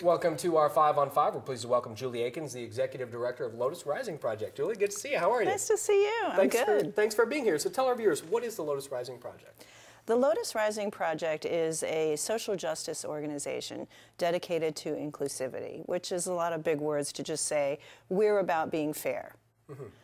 Welcome to our 5 on 5. We're pleased to welcome Julie Akins, the Executive Director of Lotus Rising Project. Julie, good to see you. How are you? Nice to see you. I'm good. Thanks for being here. So tell our viewers, what is the Lotus Rising Project? The Lotus Rising Project is a social justice organization dedicated to inclusivity, which is a lot of big words to just say we're about being fair.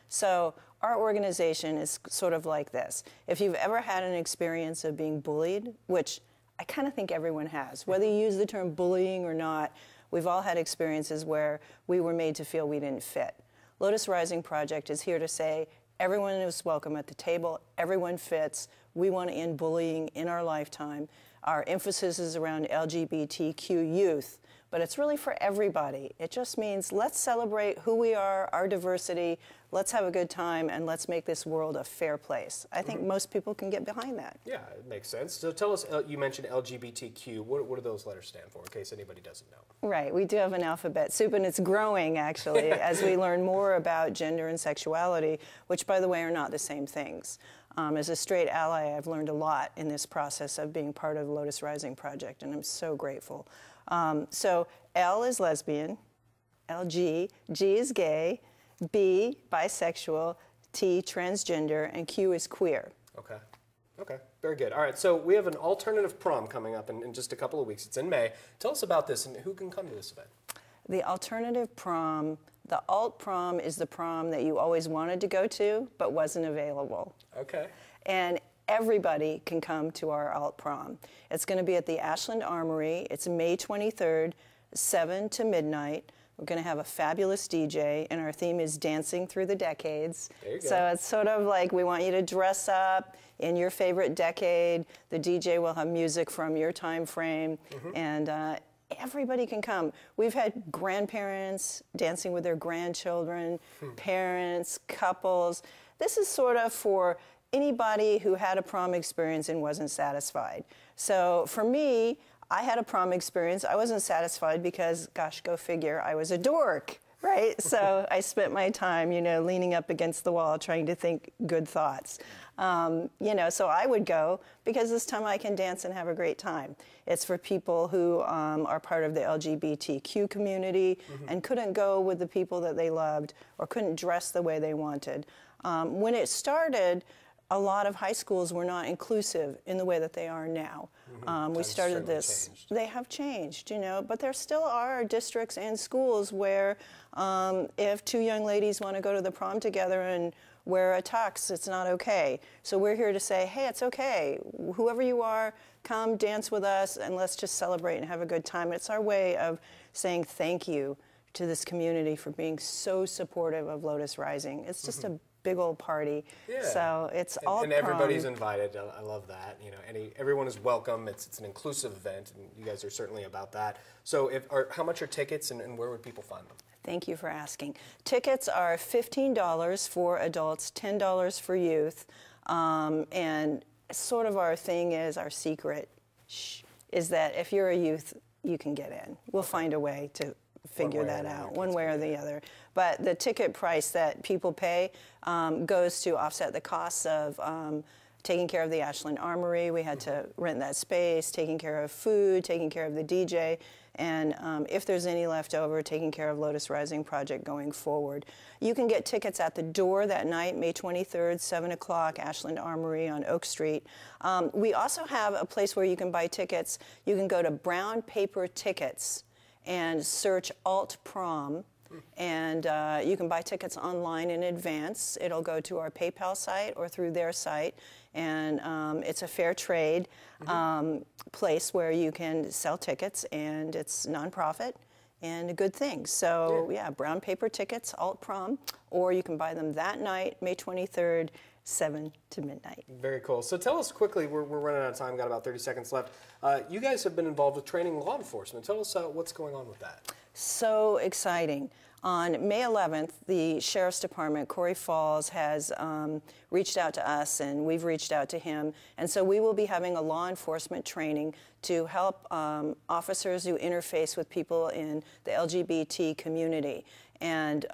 So our organization is sort of like this. If you've ever had an experience of being bullied, which I kind of think everyone has, whether you use the term bullying or not, we've all had experiences where we were made to feel we didn't fit. Lotus Rising Project is here to say everyone is welcome at the table, everyone fits. We want to end bullying in our lifetime. Our emphasis is around LGBTQ youth, but it's really for everybody. It just means let's celebrate who we are, our diversity, let's have a good time, and let's make this world a fair place. I think most people can get behind that. Yeah, it makes sense. So tell us, you mentioned LGBTQ. What do those letters stand for, in case anybody doesn't know? Right, we do have an alphabet soup, and it's growing, actually, as we learn more about gender and sexuality, which, by the way, are not the same things. As a straight ally, I've learned a lot in this process of being part of the Lotus Rising Project, and I'm so grateful. So L is lesbian, G is gay, B, bisexual, T, transgender, and Q is queer. Okay. Okay, very good. All right, so we have an alternative prom coming up in just a couple of weeks. It's in May. Tell us about this and who can come to this event. The alternative prom, the alt prom is the prom that you always wanted to go to but wasn't available. Okay. And everybody can come to our alt prom. It's going to be at the Ashland Armory. It's May 23rd, 7 to midnight. We're going to have a fabulous DJ, and our theme is Dancing Through the Decades. There you go. So it's sort of like we want you to dress up in your favorite decade. The DJ will have music from your time frame, and everybody can come. We've had grandparents dancing with their grandchildren, parents, couples. This is sort of for anybody who had a prom experience and wasn't satisfied. So for me, I had a prom experience. I wasn't satisfied because, gosh, go figure, I was a dork, right? So I spent my time, you know, leaning up against the wall trying to think good thoughts. You know, so I would go because this time I can dance and have a great time. It's for people who are part of the LGBTQ community and couldn't go with the people that they loved or couldn't dress the way they wanted. When it started, a lot of high schools were not inclusive in the way that they are now. We started this. Changed. They have changed, you know, but there still are districts and schools where if two young ladies want to go to the prom together and wear a tux, it's not okay. So we're here to say, hey, it's okay. Whoever you are, come dance with us and let's just celebrate and have a good time. It's our way of saying thank you to this community for being so supportive of Lotus Rising. It's just a big old party. Yeah. So it's all and everybody's invited. I love that. You know, everyone is welcome. It's an inclusive event, and you guys are certainly about that. So, how much are tickets, and where would people find them? Thank you for asking. Tickets are $15 for adults, $10 for youth, and sort of our thing is our secret is that if you're a youth, you can get in. We'll find a way to figure that out, one way or the other. But the ticket price that people pay goes to offset the costs of taking care of the Ashland Armory. We had to rent that space, taking care of food, taking care of the DJ, and if there's any left over, taking care of Lotus Rising Project going forward. You can get tickets at the door that night, May 23rd, 7 o'clock, Ashland Armory on Oak Street. We also have a place where you can buy tickets. You can go to Brown Paper Tickets and search Alt Prom, and you can buy tickets online in advance. It'll go to our PayPal site or through their site, and it's a fair trade place where you can sell tickets, and it's nonprofit and a good thing. So yeah, Brown Paper Tickets, Alt Prom, or you can buy them that night, May 23rd, 7 to midnight. Very cool. So tell us quickly, we're running out of time, got about 30 seconds left. You guys have been involved with training law enforcement. Tell us what's going on with that. So exciting. On May 11th, the Sheriff's Department, Corey Falls, has reached out to us, and we've reached out to him. And so we will be having a law enforcement training to help officers who interface with people in the LGBT community. And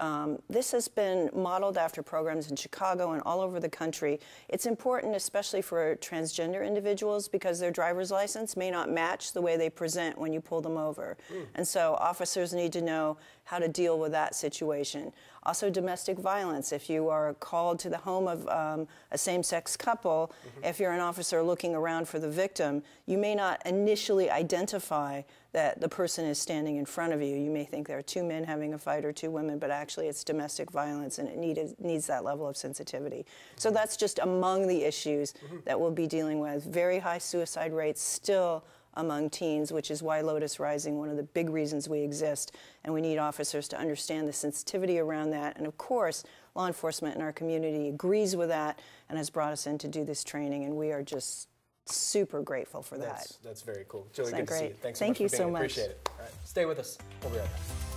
this has been modeled after programs in Chicago and all over the country. It's important, especially for transgender individuals, because their driver's license may not match the way they present when you pull them over. And so officers need to know how to deal with that situation. Also, domestic violence. If you are called to the home of a same-sex couple, if you're an officer looking around for the victim, you may not initially identify that the person is standing in front of you. You may think there are two men having a fight or two women, but actually it's domestic violence, and it needs that level of sensitivity. So that's just among the issues that we'll be dealing with. Very high suicide rates still among teens, which is why Lotus Rising, one of the big reasons we exist, and we need officers to understand the sensitivity around that. And of course, law enforcement in our community agrees with that and has brought us in to do this training, and we are just super grateful for that. That's very cool. Julie, Isn't that good to see great? you. Thanks Thank so much you for being so here. much. Appreciate it. All right, stay with us. We'll be right back.